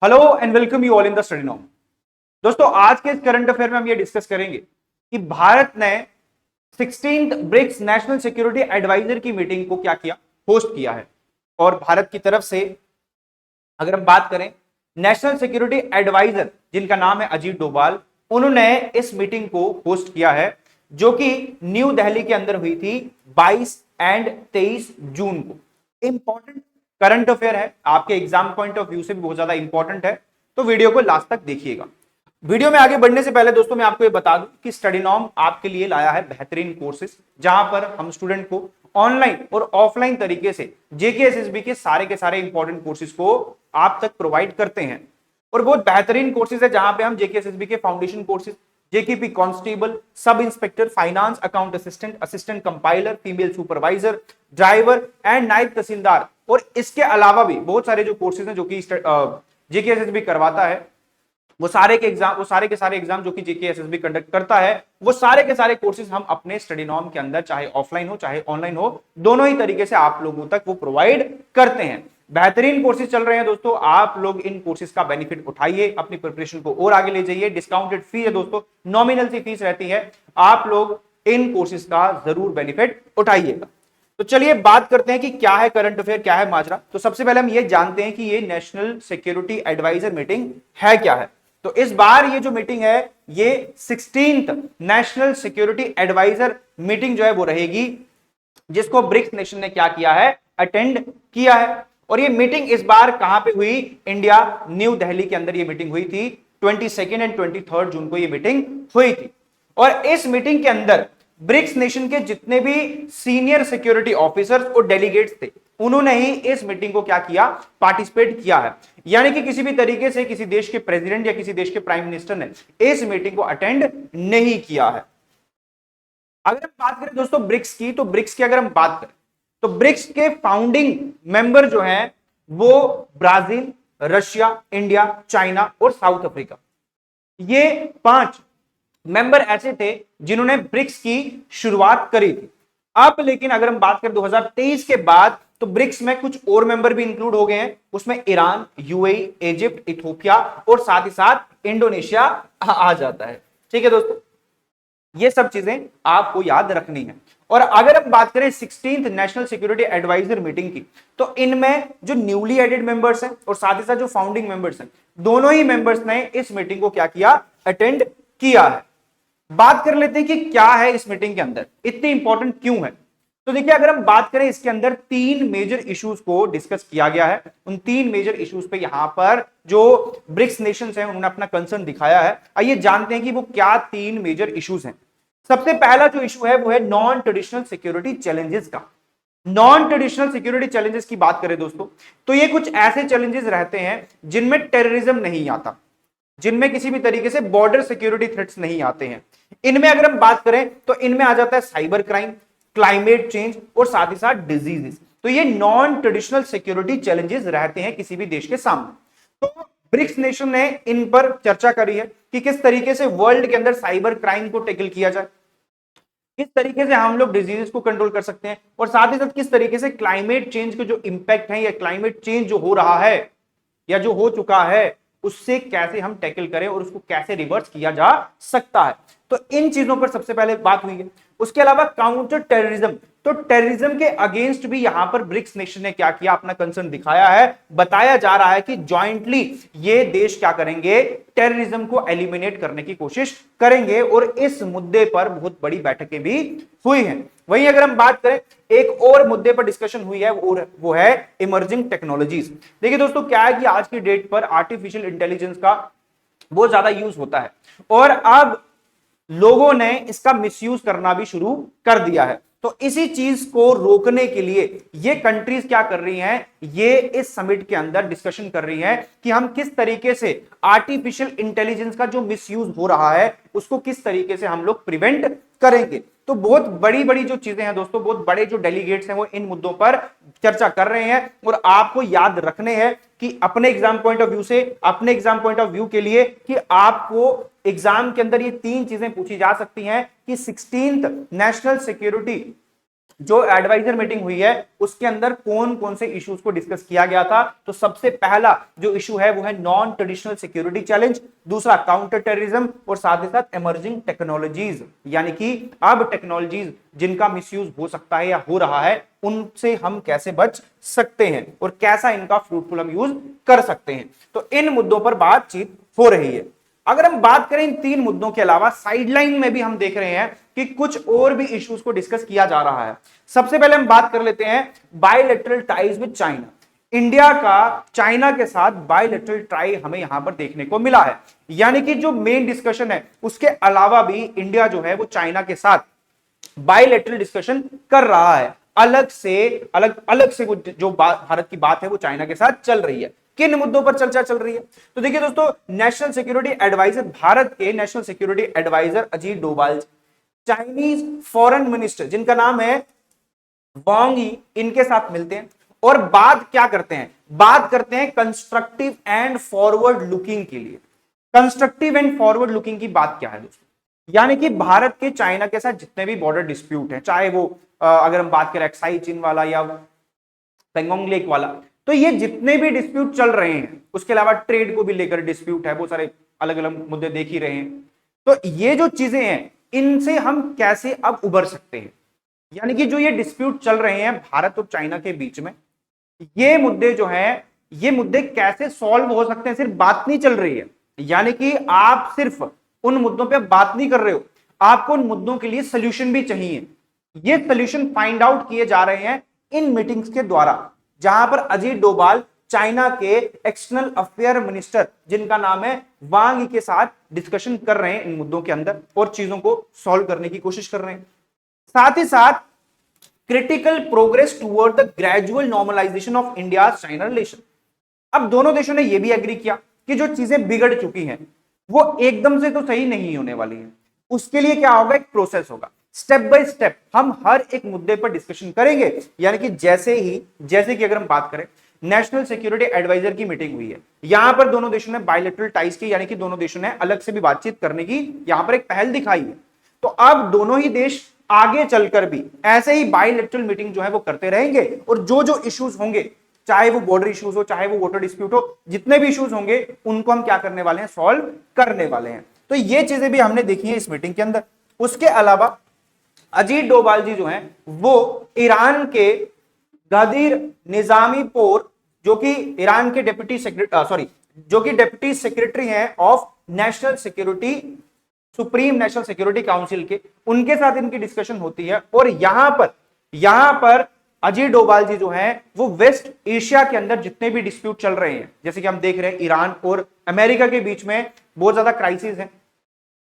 Hello and welcome you all in the study नॉम। दोस्तों, आज के इस करंट अफेयर में हम ये डिस्कस करेंगे कि भारत ने 16th BRICS national security adviser की मीटिंग को क्या किया, होस्ट किया है। और भारत की तरफ से अगर हम बात करें, नेशनल सिक्योरिटी एडवाइजर जिनका नाम है अजीत डोभाल, उन्होंने इस मीटिंग को होस्ट किया है जो कि न्यू दिल्ली के अंदर हुई थी 22 एंड 23 जून को। इंपॉर्टेंट करंट अफेयर है, आपके एग्जाम पॉइंट ऑफ व्यू से भी बहुत ज्यादा इंपॉर्टेंट है, तो वीडियो को लास्ट तक देखिएगा। वीडियो में आगे बढ़ने से पहले दोस्तों मैं आपको ये बता दूं कि स्टडी नॉम आपके लिए लाया है बेहतरीन कोर्सेज, जहां पर हम स्टूडेंट को ऑनलाइन और ऑफलाइन तरीके से जेके एसएसबी के सारे इंपॉर्टेंट कोर्सेज को आप तक प्रोवाइड करते हैं। और बहुत बेहतरीन कोर्सेज है जहां पे हम जेके एसएसबी के foundation courses, JKP constable, sub inspector, finance account assistant, assistant compiler, female supervisor, driver and नायब तहसीलदार, और इसके अलावा भी बहुत सारे जो कोर्सेज हैं जो कि जेके एसएसबी करवाता है, वो सारे के सारे एग्जाम जो कि जेके एसएसबी कंडक्ट करता है, वो सारे के सारे कोर्सेज हम अपने स्टडी नॉर्म के अंदर चाहे ऑफलाइन हो चाहे ऑनलाइन हो, दोनों ही तरीके से आप लोगों तक वो प्रोवाइड करते हैं। बेहतरीन कोर्सेज चल रहे हैं दोस्तों, आप लोग इन कोर्सेज का बेनिफिट उठाइए, अपनी प्रिपरेशन को और आगे ले जाइए। डिस्काउंटेड फी है दोस्तों, नॉमिनल सी फीस रहती है, आप लोग इन कोर्सेज का जरूर बेनिफिट उठाइएगा। तो चलिए बात करते हैं कि क्या है करंट अफेयर, क्या है माजरा। तो सबसे पहले हम ये जानते हैं कि ये नेशनल सिक्योरिटी एडवाइजर मीटिंग है क्या है। तो इस बार ये जो मीटिंग है, ये 16th national security adviser meeting जो है वो रहेगी, जिसको ब्रिक्स नेशन ने क्या किया है, अटेंड किया है। और ये मीटिंग इस बार कहां पे हुई, इंडिया न्यू दिल्ली के अंदर ये मीटिंग हुई थी। 22 एंड 23 जून को ये मीटिंग हुई थी। और इस मीटिंग के अंदर ब्रिक्स नेशन के जितने भी सीनियर सिक्योरिटी ऑफिसर्स और डेलीगेट्स थे, उन्होंने ही इस मीटिंग को क्या किया, पार्टिसिपेट किया है। यानी कि किसी भी तरीके से किसी देश के प्रेसिडेंट या किसी देश के प्राइम मिनिस्टर ने इस मीटिंग को अटेंड नहीं किया है। अगर हम बात करें दोस्तों ब्रिक्स की, तो ब्रिक्स की अगर हम बात करें तो ब्रिक्स के फाउंडिंग मेंबर जो हैं वो ब्राजील, रशिया, इंडिया, चाइना और साउथ अफ्रीका, ये 5 मेंबर ऐसे थे जिन्होंने ब्रिक्स की शुरुआत करी थी। अब लेकिन अगर हम बात करें 2023 के बाद, तो ब्रिक्स में कुछ और मेंबर भी इंक्लूड हो गए हैं। उसमें ईरान, यूएई, इजिप्ट, इथोपिया और साथ ही साथ इंडोनेशिया आ जाता है। ठीक है दोस्तों, ये सब चीजें आपको याद रखनी है। और अगर हम बात करें 16th national security adviser meeting की, तो इनमें जो न्यूली एडेड मेंबर्स हैं और साथ ही साथ जो फाउंडिंग मेंबर्स हैं, दोनों ही मेंबर्स ने इस मीटिंग को क्या किया, अटेंड किया है। बात कर लेते हैं कि क्या है इस मीटिंग के अंदर, इतनी इंपॉर्टेंट क्यों है। तो देखिए, अगर हम बात करें, इसके अंदर 3 मेजर इश्यूज को डिस्कस किया गया है। उन 3 मेजर इश्यूज पे यहां पर जो ब्रिक्स नेशंस हैं उन्होंने अपना कंसर्न दिखाया है। आइए जानते हैं कि वो क्या 3 मेजर इश्यूज हैं। सबसे पहला जो इशू है वो है नॉन ट्रेडिशनल सिक्योरिटी चैलेंजेस का। नॉन ट्रेडिशनल सिक्योरिटी चैलेंजेस की बात करें दोस्तों, तो ये कुछ ऐसे चैलेंजेस रहते हैं जिनमें टेररिज्म नहीं आता, जिनमें किसी भी तरीके से बॉर्डर सिक्योरिटी थ्रेट्स नहीं आते हैं। इनमें अगर हम बात करें तो इनमें आ जाता है साइबर क्राइम, क्लाइमेट चेंज और साथ ही साथ डिजीजेस। तो ये नॉन ट्रेडिशनल सिक्योरिटी चैलेंजेस रहते हैं किसी भी देश के सामने। तो ब्रिक्स नेशन ने इन पर चर्चा करी है कि किस तरीके से वर्ल्ड के अंदर साइबर क्राइम को टैकल किया जाए, किस तरीके से हम लोग डिजीजेस को कंट्रोल कर सकते हैं, और साथ ही साथ किस तरीके से क्लाइमेट चेंज के जो इंपैक्ट है या क्लाइमेट चेंज जो हो रहा है या जो हो चुका है, उससे कैसे हम टैकल करें और उसको कैसे रिवर्स किया जा सकता है। तो इन चीजों पर सबसे पहले बात हुई है। उसके अलावा काउंटर टेररिज्म, तो टेररिज्म के अगेंस्ट भी यहां पर ब्रिक्स नेशन ने क्या किया, अपना कंसर्न दिखाया है। बताया जा रहा है कि जॉइंटली ये देश क्या करेंगे, टेररिज्म को एलिमिनेट करने की कोशिश करेंगे, और इस मुद्दे पर बहुत बड़ी बैठकें भी हुई हैं। वहीं अगर हम बात करें, एक और मुद्दे पर डिस्कशन हुई है, वो है इमर्जिंग टेक्नोलॉजीज। देखिए दोस्तों, क्या है कि आज की डेट पर आर्टिफिशियल इंटेलिजेंस का बहुत ज्यादा यूज होता है, और अब लोगों ने इसका मिसयूज करना भी शुरू कर दिया है। तो इसी चीज को रोकने के लिए ये कंट्रीज क्या कर रही हैं, ये इस समिट के अंदर डिस्कशन कर रही हैं कि हम किस तरीके से आर्टिफिशियल इंटेलिजेंस का जो मिसयूज हो रहा है उसको किस तरीके से हम लोग प्रिवेंट करेंगे। तो बहुत बड़ी बड़ी जो चीजें हैं दोस्तों, बहुत बड़े जो डेलीगेट्स हैं वो इन मुद्दों पर चर्चा कर रहे हैं, और आपको याद रखने हैं कि अपने एग्जाम पॉइंट ऑफ व्यू से, अपने एग्जाम पॉइंट ऑफ व्यू के लिए, कि आपको एग्जाम के अंदर ये 3 चीजें पूछी जा सकती हैं कि 16th नेशनल सिक्योरिटी जो एडवाइजर मीटिंग हुई है उसके अंदर कौन कौन से इश्यूज को डिस्कस किया गया था। तो सबसे पहला जो इशू है वो है नॉन ट्रेडिशनल सिक्योरिटी चैलेंज, दूसरा काउंटर टेररिज्म, और साथ ही साथ इमर्जिंग टेक्नोलॉजीज, यानी कि अब टेक्नोलॉजीज जिनका मिसयूज हो सकता है या हो रहा है उनसे हम कैसे बच सकते हैं और कैसा इनका फ्रूटफुल हम यूज कर सकते हैं। तो इन मुद्दों पर बातचीत हो रही है। अगर हम बात करें इन तीन मुद्दों के अलावा साइडलाइन में भी हम देख रहे हैं कि कुछ और भी इश्यूज को डिस्कस किया जा रहा है। सबसे पहले हम बात कर लेते हैं bilateral ties with China. India का चाइना के साथ बायलैटरल टाई हमें यहां पर देखने को मिला है, यानी कि जो मेन डिस्कशन है उसके अलावा भी इंडिया जो है वो चाइना के साथ बायलैटरल डिस्कशन कर रहा है। अलग से वो जो भारत की बात है वो चाइना के साथ चल रही है। किन मुद्दों पर चर्चा चल रही है? तो देखिए दोस्तों, नेशनल सिक्योरिटी एडवाइजर, भारत के national security adviser Ajit Doval, Chinese foreign minister जिनका नाम है वांग यी, इनके साथ मिलते हैं और बात क्या करते हैं? बात करते हैं कंस्ट्रक्टिव एंड फॉरवर्ड लुकिंग के लिए। कंस्ट्रक्टिव एंड फॉरवर्ड लुकिंग की बात क्या है दोस्तों? यानी कि भारत के चाइना के साथ जितने भी बॉर्डर डिस्प्यूट हैं, चाहे वो अगर हम बात करें एक्साई चीन वाला या पेंगोंग लेक वाला, तो ये जितने भी डिस्प्यूट चल रहे हैं, उसके अलावा ट्रेड को भी लेकर डिस्प्यूट है, बहुत सारे अलग अलग मुद्दे देख ही रहे हैं। तो ये जो चीजें हैं इनसे हम कैसे अब उबर सकते हैं? यानी कि जो ये डिस्प्यूट चल रहे हैं भारत और चाइना के बीच में, ये मुद्दे जो हैं, ये मुद्दे कैसे सॉल्व हो सकते हैं? सिर्फ बात नहीं चल रही है, यानी कि आप सिर्फ उन मुद्दों पे बात नहीं कर रहे हो, आपको उन मुद्दों के लिए सोल्यूशन भी चाहिए। ये सोल्यूशन फाइंड आउट किए जा रहे हैं इन मीटिंग्स के द्वारा, जहां पर अजीत डोभाल चाइना के एक्सटर्नल अफेयर मिनिस्टर जिनका नाम है वांग यी के साथ डिस्कशन कर रहे हैं इन मुद्दों के अंदर और चीजों को सॉल्व करने की कोशिश कर रहे हैं। साथ ही साथ critical progress toward the gradual normalisation of India China relation. अब दोनों देशों ने यह भी एग्री किया कि जो चीजें बिगड़ चुकी हैं वो एकदम से तो सही नहीं होने वाली है, उसके लिए क्या होगा? एक प्रोसेस होगा, स्टेप बाय स्टेप हम हर एक मुद्दे पर डिस्कशन करेंगे। यानी कि जैसे कि अगर हम बात करें, नेशनल सिक्योरिटी एडवाइजर की मीटिंग हुई है, यहां पर दोनों देशों ने बायलैटरल टाइज की, यानी कि दोनों देशों ने अलग से भी बातचीत करने की यहां पर एक पहल दिखाई है। तो अब दोनों ही देश आगे चलकर भी ऐसे ही बायलैटरल मीटिंग जो है वो करते रहेंगे और जो जो इश्यूज होंगे, चाहे वो बॉर्डर इश्यूज हो, चाहे वो वाटर डिस्प्यूट हो, जितने भी इश्यूज होंगे उनको हम क्या करने वाले हैं? सॉल्व करने वाले हैं। तो ये चीजें भी हमने देखी है इस मीटिंग के अंदर। उसके अलावा अजीत डोभाल जी जो हैं वो ईरान के गदीर निजामीपोर, जो कि ईरान के डेप्यूटी सेक्रेटरी हैं of national security, supreme national security council के, उनके साथ इनकी डिस्कशन होती है। और यहां पर अजीत डोभाल जी जो हैं वो वेस्ट एशिया के अंदर जितने भी डिस्प्यूट चल रहे हैं, जैसे कि हम देख रहे हैं ईरान और अमेरिका के बीच में बहुत ज्यादा क्राइसिस है,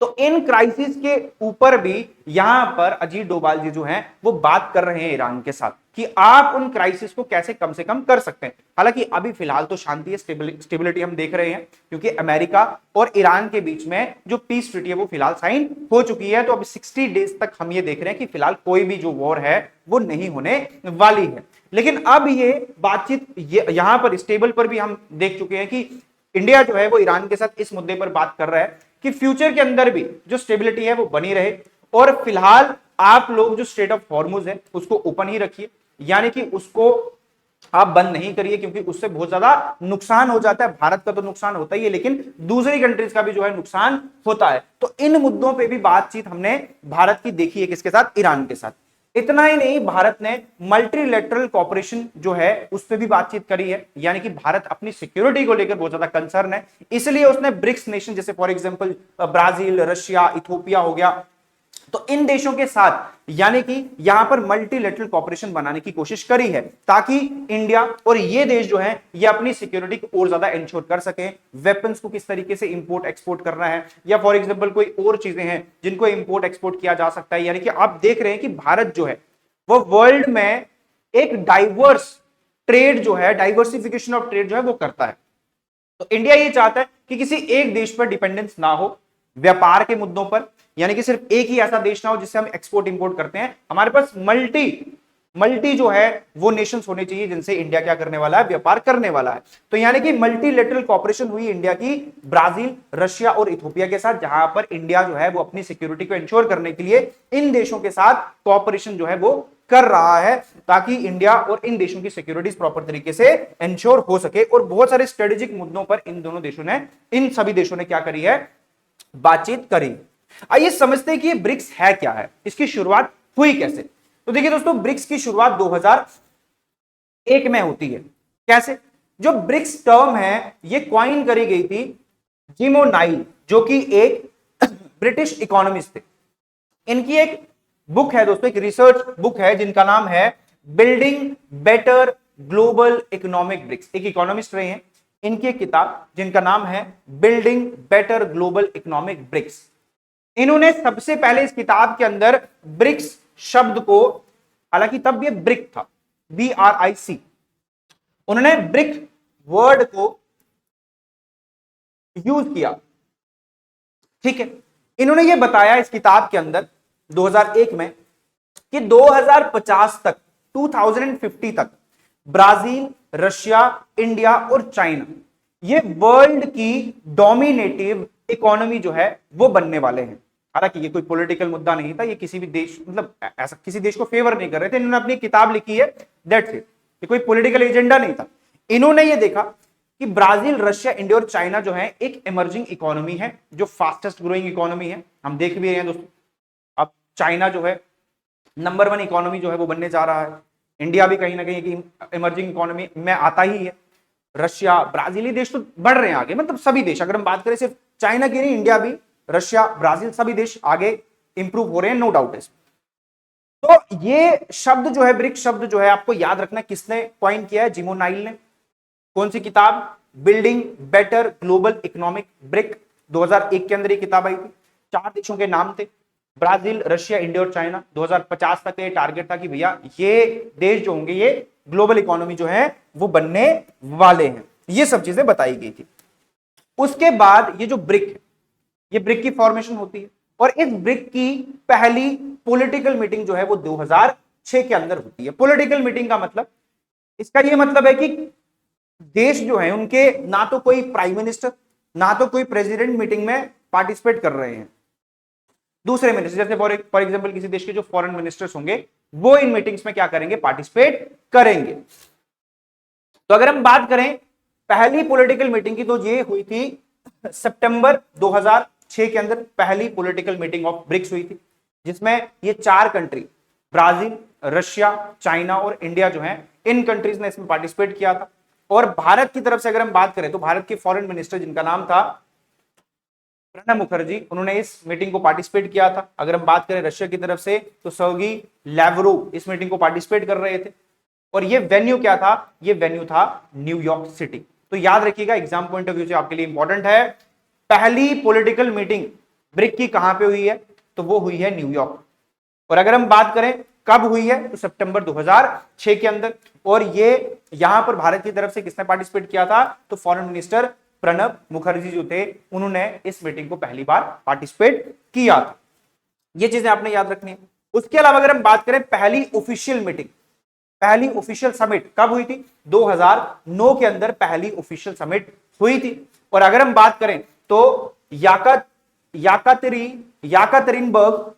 तो इन क्राइसिस के ऊपर भी यहां पर अजीत डोभाल जी जो हैं वो बात कर रहे हैं ईरान के साथ कि आप उन क्राइसिस को कैसे कम से कम कर सकते हैं। हालांकि अभी फिलहाल तो शांति है, स्टेबिलिटी हम देख रहे हैं, क्योंकि अमेरिका और ईरान के बीच में जो पीस ट्रीटी है वो फिलहाल साइन हो चुकी है। तो अभी 60 डेज तक हम ये देख रहे हैं कि फिलहाल कोई भी जो वॉर है वो नहीं होने वाली है। लेकिन अब ये बातचीत यहां पर स्टेबल पर भी हम देख चुके हैं कि इंडिया जो है वो ईरान के साथ इस मुद्दे पर बात कर रहा है कि फ्यूचर के अंदर भी जो स्टेबिलिटी है वो बनी रहे। और फिलहाल आप लोग जो स्ट्रेट ऑफ हॉर्मुज है उसको ओपन ही रखिए, यानी कि उसको आप बंद नहीं करिए, क्योंकि उससे बहुत ज्यादा नुकसान हो जाता है। भारत का तो नुकसान होता ही है, लेकिन दूसरी कंट्रीज का भी जो है नुकसान होता है। तो इन मुद्दों पे भी बातचीत हमने भारत की देखी है, किसके साथ? ईरान के साथ। इतना ही नहीं, भारत ने मल्टीलैटरल कॉपरेशन जो है उस पर भी बातचीत करी है, यानी कि भारत अपनी सिक्योरिटी को लेकर बहुत ज्यादा कंसर्न है, इसलिए उसने ब्रिक्स नेशन जैसे for example Brazil, Russia, Ethiopia हो गया, तो इन देशों के साथ यानी कि यहां पर मल्टीलैटरल कॉपरेशन बनाने की कोशिश करी है, ताकि इंडिया और ये देश जो है ये अपनी सिक्योरिटी को और ज्यादा इंश्योर कर सके। वेपन्स को किस तरीके से इंपोर्ट एक्सपोर्ट करना है, या फॉर एग्जांपल कोई और चीजें हैं जिनको इंपोर्ट एक्सपोर्ट किया जा सकता है। यानी कि आप देख रहे हैं कि भारत जो है वो वर्ल्ड में एक डाइवर्स ट्रेड जो है, डाइवर्सिफिकेशन ऑफ ट्रेड जो है वो करता है। तो इंडिया ये चाहता है कि किसी एक देश पर डिपेंडेंस ना हो व्यापार के मुद्दों पर, यानी कि सिर्फ एक ही ऐसा देश ना हो जिससे हम एक्सपोर्ट इंपोर्ट करते हैं। हमारे पास मल्टी मल्टी जो है वो नेशंस होने चाहिए जिनसे इंडिया क्या करने वाला है, व्यापार करने वाला है। तो यानी कि मल्टीलेटरल कॉपरेशन हुई इंडिया की ब्राजील, रशिया और इथोपिया के साथ, जहां पर इंडिया जो है वो अपनी सिक्योरिटी को इंश्योर करने के लिए इन देशों के साथ कॉपरेशन जो है वो कर रहा है, ताकि इंडिया और इन देशों की सिक्योरिटीज प्रॉपर तरीके से इंश्योर हो सके। और बहुत सारे स्ट्रेटेजिक मुद्दों पर इन दोनों देशों ने, इन सभी देशों ने क्या करी है, बातचीत करी। आइए समझते हैं कि ये ब्रिक्स है क्या है, इसकी शुरुआत हुई कैसे। तो देखिए दोस्तों, ब्रिक्स की शुरुआत 2001 में होती है। कैसे? जो ब्रिक्स टर्म है ये क्वाइन करी गई थी जिम ओ'नाइल, जो कि एक ब्रिटिश इकोनॉमिस्ट थे। इनकी एक बुक है दोस्तों, एक रिसर्च बुक है जिनका नाम है building better global economic BRICS. एक इकोनॉमिस्ट रहे हैं, इनकी एक किताब जिनका नाम है building better global economic BRICS. इन्होंने सबसे पहले इस किताब के अंदर ब्रिक्स शब्द को, हालांकि तब ये ब्रिक था, BRIC, उन्होंने ब्रिक वर्ड को यूज किया। ठीक है, इन्होंने ये बताया इस किताब के अंदर 2001 में कि 2050 तक, 2050 तक ब्राजील, रशिया, इंडिया और चाइना ये वर्ल्ड की डोमिनेटिव इकोनॉमी जो है वो बनने वाले हैं। हालांकि ये कोई पॉलिटिकल मुद्दा नहीं था, ये किसी भी देश, मतलब ऐसा किसी देश को फेवर नहीं कर रहे थे, इन्होंने अपनी किताब लिखी है, दैट्स इट। ये कोई पॉलिटिकल एजेंडा नहीं था। इन्होंने ये देखा कि ब्राजील, रशिया, इंडिया और चाइना जो है एक इमर्जिंग इकोनॉमी है, जो फास्टेस्ट ग्रोइंग इकोनॉमी है। हम देख भी रहे हैं दोस्तों, अब चाइना जो है नंबर 1 इकोनॉमी जो है वो बनने जा रहा है। इंडिया भी कहीं ना कहीं इमर्जिंग इकोनॉमी में आता ही है। रशिया, ब्राजीली देश तो बढ़ रहे हैं आगे, मतलब सभी देश, अगर हम बात करें सिर्फ चाइना की नहीं, इंडिया भी, रशिया, ब्राजील, सभी देश आगे इंप्रूव हो रहे हैं, नो डाउट इस। तो ये शब्द जो है, ब्रिक्स शब्द जो है, आपको याद रखना किसने कॉइन किया है, जिम ओ'नाइल ने। कौन सी किताब? Building better global economic brick, 2001 के अंदर ये किताब आई थी। 4 देशों के नाम थे, ब्राजील, रशिया, इंडिया और चाइना। 2050 तक ये टारगेट था कि भैया ये देश जो होंगे ये ग्लोबल इकोनॉमी जो है वो बनने वाले हैं। ये सब चीजें बताई गई थी। उसके बाद ये जो ब्रिक है, ये ब्रिक की फॉर्मेशन होती है, और इस ब्रिक की पहली पॉलिटिकल मीटिंग जो है वो 2006 के अंदर होती है। पॉलिटिकल मीटिंग का मतलब, इसका ये मतलब है कि देश जो है उनके ना तो कोई प्राइम मिनिस्टर ना तो कोई प्रेसिडेंट मीटिंग में पार्टिसिपेट कर रहे हैं। दूसरे मिनिस्टर, जैसे फॉर एग्जांपल किसी देश के जो फॉरेन मिनिस्टर्स होंगे वो इन मीटिंग्स में क्या करेंगे, पार्टिसिपेट करेंगे। तो अगर हम बात करें पहली पॉलिटिकल मीटिंग की, तो ये हुई थी सितंबर 2006 के अंदर। पहली पॉलिटिकल मीटिंग ऑफ ब्रिक्स हुई थी, जिसमें ये 4 कंट्री, ब्राजील, रशिया, चाइना और इंडिया जो है, इन कंट्रीज ने इसमें पार्टिसिपेट किया था। और भारत की तरफ से अगर हम बात करें तो भारत के फॉरेन मिनिस्टर जिनका नाम था प्रणब मुखर्जी, उन्होंने इस मीटिंग को पार्टिसिपेट किया था। अगर हम बात करें रशिया की तरफ से तो सर्गी लैवरोव इस मीटिंग को पार्टिसिपेट कर रहे थे। और ये वेन्यू क्या था? ये वेन्यू था न्यूयॉर्क सिटी। तो याद रखिएगा, एग्जाम पॉइंट ऑफ व्यू से आपके लिए इंपॉर्टेंट है, पहली पॉलिटिकल मीटिंग ब्रिक की कहां पे हुई है, तो वो हुई है न्यूयॉर्क। और अगर हम बात करें कब हुई है, तो सितंबर 2006 के अंदर। और ये यहां पर भारत की तरफ से किसने पार्टिसिपेट किया था, तो फॉरेन मिनिस्टर प्रणब मुखर्जी जो थे, उन्होंने इस मीटिंग को पहली बार पार्टिसिपेट किया था। ये चीजें आपने याद रखनी है। उसके अलावा अगर हम बात करें पहली ऑफिशियल मीटिंग, पहली ऑफिशियल समिट कब हुई थी, 2009 के अंदर पहली ऑफिशियल समिट हुई थी। और अगर हम बात करें तो याकातेरिनबर्ग,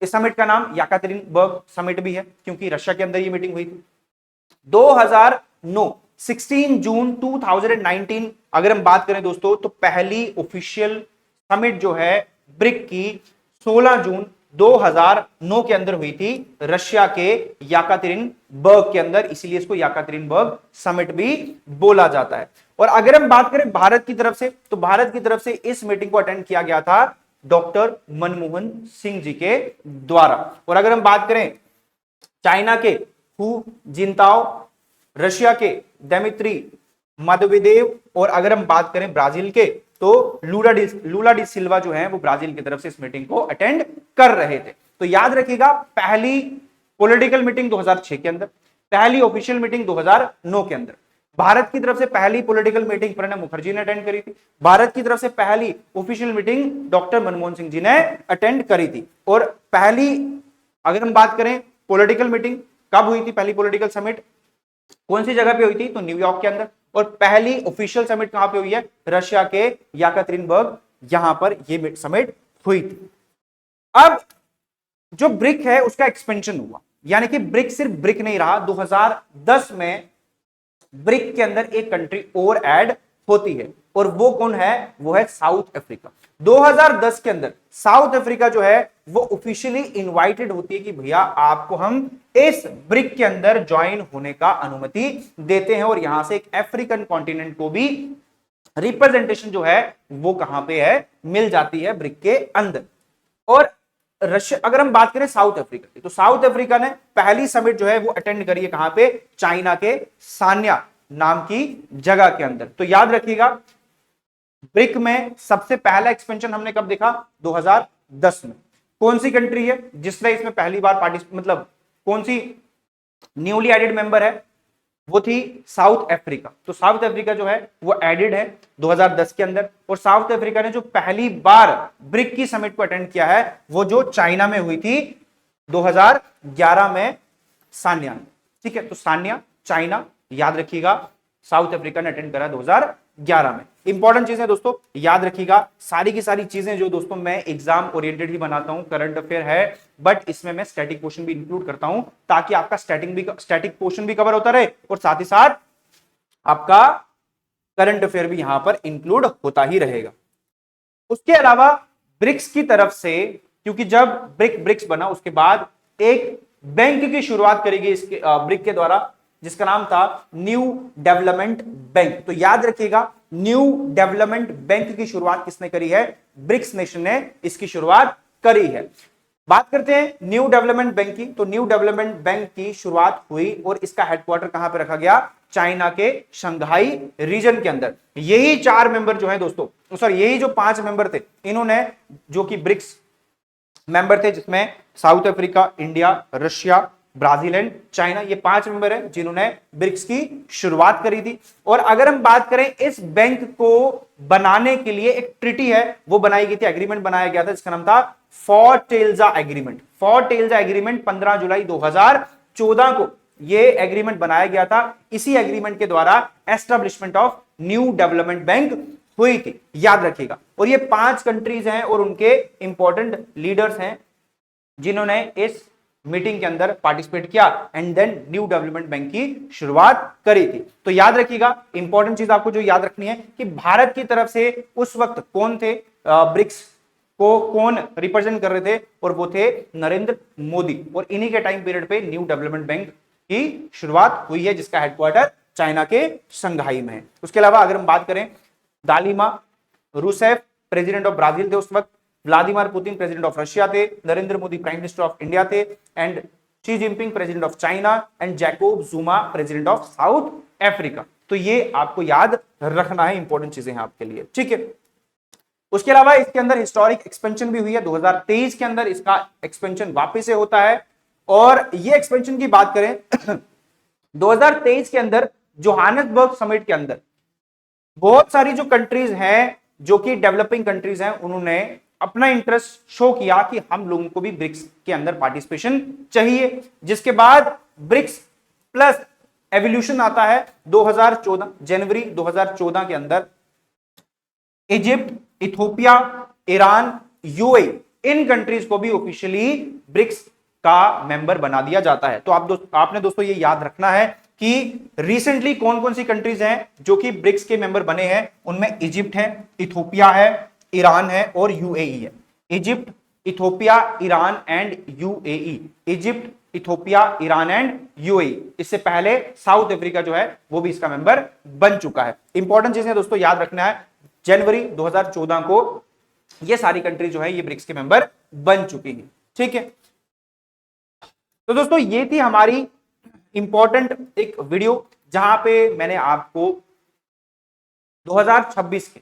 इस समिट का नाम याकातेरिनबर्ग समिट भी है, क्योंकि रशिया के अंदर ये मीटिंग हुई थी। 2009 16 जून 2019 अगर हम बात करें दोस्तों, तो पहली ऑफिशियल समिट जो है ब्रिक की 16 जून 2009 के अंदर हुई थी, रशिया के याकातेरिनबर्ग के अंदर, इसीलिए इसको याकातेरिनबर्ग समिट भी बोला जाता है। और अगर हम बात करें भारत की तरफ से, तो भारत की तरफ से इस मीटिंग को अटेंड किया गया था डॉक्टर मनमोहन सिंह जी के द्वारा। और अगर हम बात करें चाइना के हु जिनताओ, रशिया के दिमित्री मेदवेदेव, और अगर हम बात करें ब्राजील के तो लूला डी सिल्वा जो है वो ब्राजील की तरफ से इस मीटिंग को अटेंड कर रहे थे। तो याद रखिएगा, पहली पॉलिटिकल मीटिंग 2006 के अंदर, पहली ऑफिशियल मीटिंग 2009 के अंदर। भारत की तरफ से पहली पॉलिटिकल मीटिंग प्रणब मुखर्जी ने अटेंड करी थी। भारत की तरफ से पहली official meeting doctor Manmohan Singh ji ने अटेंड करी थी। और पहली अगर हम बात करें पॉलिटिकल मीटिंग कब हुई थी पहली पॉलिटिकल समिट, कौन सी जगह पे हुई थी, तो न्यूयॉर्क के अंदर। और पहली ऑफिशियल समिट कहां पे हुई है, रशिया के याकत्रिनबर्ग, यहां पर ये समिट हुई थी। अब जो ब्रिक है उसका एक्सपेंशन हुआ, यानी कि ब्रिक सिर्फ ब्रिक नहीं रहा, 2010 में ब्रिक के अंदर एक कंट्री और ऐड होती है, और वो कौन है, वो है साउथ अफ्रीका। 2010 के अंदर साउथ अफ्रीका जो है वो ऑफिशियली इनवाइटेड होती है कि भैया आपको हम इस ब्रिक के अंदर ज्वाइन होने का अनुमति देते हैं, और यहां से एक अफ्रीकन कॉन्टिनेंट को भी रिप्रेजेंटेशन जो है वो कहां पे है, मिल जाती है ब्रिक के अंदर। और रशिया, अगर हम बात करें साउथ अफ्रीका की, तो साउथ अफ्रीका ने पहली समिट जो है वो अटेंड करी है कहां पे, चाइना के सान्या नाम की जगह के अंदर। तो याद रखिएगा ब्रिक में सबसे पहला एक्सपेंशन हमने कब देखा, 2010 में। कौन सी कंट्री है जिसने इसमें पहली बार पार्टिसिपेट, मतलब कौन सी न्यूली एडेड मेंबर है, वो थी साउथ अफ्रीका। तो साउथ अफ्रीका जो है वो एडेड है 2010 के अंदर। और साउथ अफ्रीका ने जो पहली बार ब्रिक की समिट को अटेंड किया है वो जो चाइना में हुई थी 2011 में, सान्या। ठीक है, तो सान्या चाइना, याद रखिएगा साउथ अफ्रीका ने अटेंड करा 2011 में। इंपॉर्टेंट चीजें दोस्तों याद रखिएगा, सारी की सारी चीजें जो दोस्तों मैं एग्जाम ओरिएंटेड ही बनाता हूं, करंट अफेयर है, बट इसमें मैं स्टैटिक पोर्शन भी इंक्लूड करता हूं, ताकि आपका स्टैटिक पोर्शन भी कवर होता रहे और साथ ही साथ आपका करंट अफेयर भी यहां पर इंक्लूड होता ही रहेगा। उसके अलावा ब्रिक्स की तरफ से, क्योंकि जब ब्रिक्स बना उसके बाद एक बैंक की शुरुआत करी गई इसके ब्रिक के द्वारा, जिसका नाम था न्यू डेवलपमेंट बैंक। तो याद रखिएगा न्यू डेवलपमेंट बैंक की शुरुआत किसने करी है, ब्रिक्स नेशन ने इसकी शुरुआत करी है। बात करते हैं न्यू डेवलपमेंट बैंक की, तो न्यू डेवलपमेंट बैंक की शुरुआत हुई और इसका हेडक्वार्टर कहां पे रखा गया, चाइना के शंघाई रीजन के अंदर। यही 4 मेंबर जो है दोस्तों, सॉरी यही जो 5 मेंबर थे, इन्होंने जो कि ब्रिक्स मेंबर थे, जिसमें south Africa, India, Russia, Brazil and China, ये 5 मेंबर हैं जिन्होंने ब्रिक्स की शुरुआत करी थी। और अगर हम बात करें इस बैंक को बनाने के लिए एक ट्रिटी है वो बनाई गई थी, एग्रीमेंट बनाया गया था, जिसका नाम था फोर्टेल्जा एग्रीमेंट। फोर्टेल्जा एग्रीमेंट 15 जुलाई 2014 को ये एग्रीमेंट बनाया गया था। इसी एग्रीमेंट के द्वारा establishment of New development bank हुई थी, याद रखिएगा। और ये 5 कंट्रीज हैं और उनके इंपॉर्टेंट लीडर्स हैं जिन्होंने इस मीटिंग के अंदर पार्टिसिपेट किया and then New development Bank की शुरुआत करी थी। तो याद रखिएगा, इंपॉर्टेंट चीज आपको जो याद रखनी है कि भारत की तरफ से उस वक्त कौन थे, ब्रिक्स को कौन रिप्रेजेंट कर रहे थे, और वो थे नरेंद्र मोदी। और इन्हीं के टाइम पीरियड पे न्यू डेवलपमेंट बैंक की शुरुआत हुई है, जिसका हेडक्वार्टर चाइना के शंघाई में है। उसके अलावा अगर हम बात करें, Dilma Rousseff president of Brazil थे उस वक्त, Vladimir Putin president of Russia थे, Narendra Modi prime minister of India थे, and Xi Jinping president of China, and Jacob Zuma president of South Africa. तो ये आपको याद रखना है, इंपॉर्टेंट चीजें हैं आपके लिए, ठीक है। उसके अलावा इसके अंदर हिस्टोरिक एक्सपेंशन भी हुई है, 2023 के अंदर इसका एक्सपेंशन वापस से होता है। और ये एक्सपेंशन की बात करें 2023 के अंदर जोहानिसबर्ग समिट के अंदर बहुत सारी जो कंट्रीज हैं जो कि डेवलपिंग कंट्रीज हैं, उन्होंने अपना इंटरेस्ट शो किया कि हम लोगों को भी ब्रिक्स के अंदर पार्टिसिपेशन चाहिए, जिसके बाद ब्रिक्स प्लस एवोल्यूशन आता है 2014, जनवरी 2014 के अंदर। इजिप्ट, इथोपिया, ईरान, यूएई, इन कंट्रीज को भी ऑफिशियली ब्रिक्स का मेंबर बना दिया जाता है। तो आपने दोस्तों ये याद रखना है कि रिसेंटली कौन कौन सी कंट्रीज हैं जो कि ब्रिक्स के मेंबर बने हैं। उनमें इजिप्ट है, इथोपिया है, ईरान है और यूएई है। Egypt, Ethiopia, Iran and UAE. Egypt, Ethiopia, Iran and UAE. इससे पहले साउथ अफ्रीका जो है वो भी इसका मेंबर बन चुका है। इंपॉर्टेंट चीजें दोस्तों याद रखना है, जनवरी 2014 को ये सारी कंट्री जो है ये ब्रिक्स के मेंबर बन चुकी है, ठीक है। तो दोस्तों ये थी हमारी इंपॉर्टेंट एक वीडियो जहां पे मैंने आपको 2026 के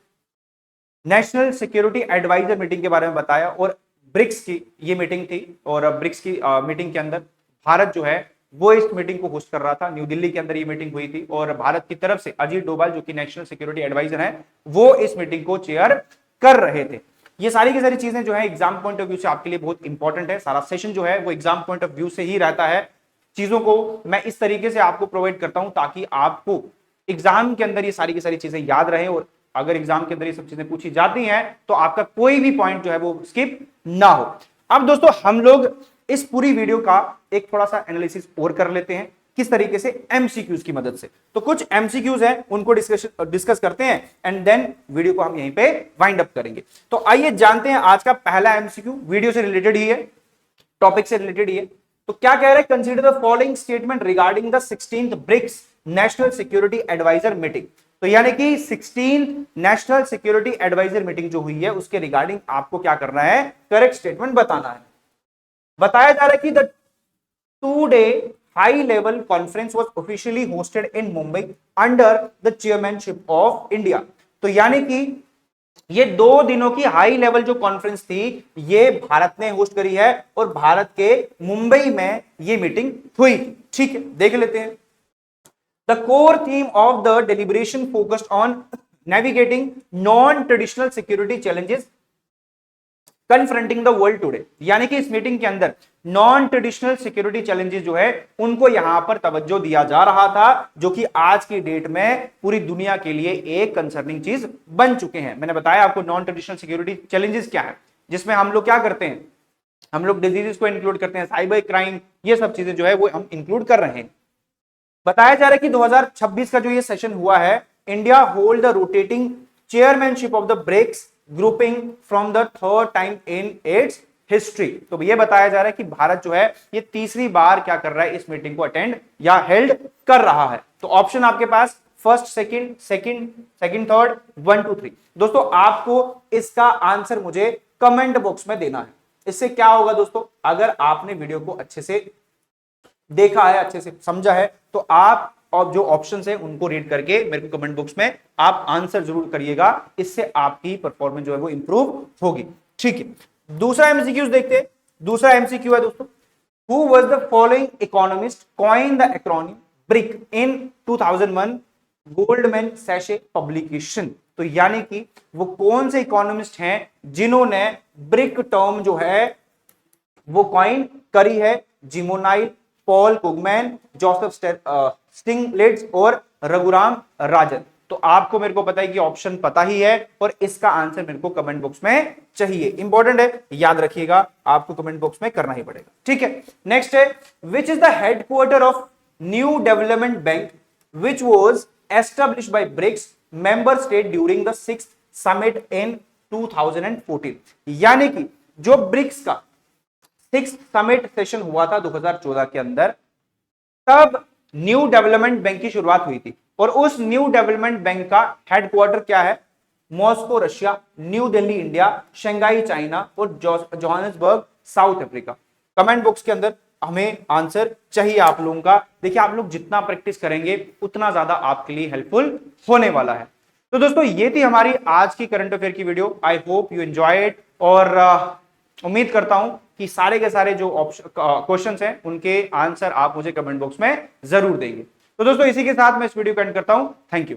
नेशनल सिक्योरिटी एडवाइजर मीटिंग के बारे में बताया, और ब्रिक्स की ये मीटिंग थी। और ब्रिक्स की मीटिंग के अंदर भारत जो है वो इस मीटिंग को होस्ट कर रहा था। न्यू दिल्ली के अंदर ये मीटिंग हुई थी और भारत की तरफ से अजीत डोभाल जो कि नेशनल सिक्योरिटी एडवाइजर हैं वो इस मीटिंग को चेयर कर रहे थे। ये सारी की सारी चीजें जो है एग्जाम पॉइंट ऑफ व्यू से आपके लिए बहुत इंपॉर्टेंट है। सारा सेशन जो है वो एग्जाम पॉइंट ऑफ व्यू से ही रहता है। चीजों को मैं इस तरीके से आपको प्रोवाइड करता हूं ताकि आपको एग्जाम के अंदर ये सारी की सारी चीजें याद रहे, और अगर एग्जाम के अंदर ये सब चीजें पूछी जाती हैं तो आपका कोई भी पॉइंट जो है वो स्किप ना हो। अब दोस्तों हम लोग इस पूरी वीडियो का एक थोड़ा सा एनालिसिस और कर लेते हैं, किस तरीके से एमसीक्यूज की मदद से। तो कुछ एमसीक्यूज हैं उनको डिस्कस करते हैं एंड देन वीडियो को हम यहीं पे वाइंड अप करेंगे। तो आइए जानते हैं आज का पहला एमसीक्यू, वीडियो से रिलेटेड ही है, टॉपिक से रिलेटेड ही है। तो क्या कह रहे हैं, consider the following statement regarding the 16th BRICS national security adviser meeting. तो यानी कि 16th national security adviser meeting जो हुई है उसके रिगार्डिंग आपको क्या करना है, करेक्ट स्टेटमेंट बताना है। बताया जा रहा है कि the 2-day high level conference was officially hosted in Mumbai under the chairmanship of India. तो यानी कि ये 2 दिनों की हाई लेवल जो कॉन्फ्रेंस थी ये भारत ने होस्ट करी है और भारत के मुंबई में ये मीटिंग हुई। ठीक है, देख लेते हैं। The core theme of the deliberation focused on navigating non traditional security challenges confronting the world today. यानी कि इस मीटिंग के अंदर नॉन ट्रेडिशनल सिक्योरिटी चैलेंजेस जो है उनको यहां पर तवज्जो दिया जा रहा था, जो कि आज की डेट में पूरी दुनिया के लिए एक कंसर्निंग चीज बन चुके हैं। मैंने बताया आपको नॉन ट्रेडिशनल सिक्योरिटी चैलेंजेस क्या है, जिसमें हम लोग क्या करते हैं, हम लोग डिजीजेस को इंक्लूड करते हैं, साइबर क्राइम, ये सब चीजें जो है वो हम इंक्लूड कर रहे हैं। बताया जा रहा है कि 2026 का जो ये सेशन हुआ है, India hold the rotating chairmanship of the BRICS grouping from the third time in its history. तो ये बताया जा रहा है कि भारत जो है ये तीसरी बार क्या कर रहा है, इस मीटिंग को अटेंड या हेल्ड कर रहा है। तो ऑप्शन आपके पास फर्स्ट, सेकंड, थर्ड, 1 2 3। दोस्तों आपको इसका आंसर मुझे कमेंट बॉक्स में देना है। इससे क्या होगा दोस्तों, अगर आपने वीडियो को अच्छे से देखा है, अच्छे से समझा है, तो आप और जो ऑप्शंस है उनको रीड करके मेरे को कमेंट बॉक्स में आप आंसर जरूर करिएगा। इससे आपकी परफॉर्मेंस जो है वो इंप्रूव होगी। ठीक है, दूसरा एमसीक्यू देखते हैं। दूसरा एमसीक्यू है दोस्तों, who was the following economist coin the acronym brick in 2001 Goldman sachet publication. तो यानी कि वो कौन से इकोनॉमिस्ट हैं जिन्होंने ब्रिक टर्म जो है वो कॉइन करी है। जिमोनाइल, पॉल कुगमैन, जोसेफ स्टिग्लिट्ज और रघुराम राजन। तो आपको मेरे को पता है कि ऑप्शन पता ही है और इसका आंसर मेरे को कमेंट बॉक्स में चाहिए। इंपॉर्टेंट है, याद रखिएगा, आपको कमेंट बॉक्स में करना ही पड़ेगा। ठीक है, नेक्स्ट है, which is the headquarter of New development Bank which was established by BRICS member state during the 6th summit in 2014। यानी कि जो ब्रिक्स का 6th समिट सेशन हुआ था 2014 के अंदर, तब न्यू डेवलपमेंट बैंक की शुरुआत हुई थी और उस न्यू डेवलपमेंट बैंक का हेडक्वार्टर क्या है, Moscow Russia, New Delhi India, Shanghai China और Johannesburg South Africa. Comment box के अंदर हमें आंसर चाहिए आप लोगों का। देखिए आप लोग जितना प्रैक्टिस करेंगे उतना ज्यादा आपके लिए हेल्पफुल होने वाला है। तो दोस्तों ये थी हमारी आज की करंट अफेयर की video. I hope you enjoy it और उम्मीद करता हूं कि सारे के सारे जो क्वेश्चंस हैं उनके आंसर आप मुझे कमेंट बॉक्स में जरूर देंगे। तो दोस्तों इसी के साथ मैं इस वीडियो को एंड करता हूं। Thank you.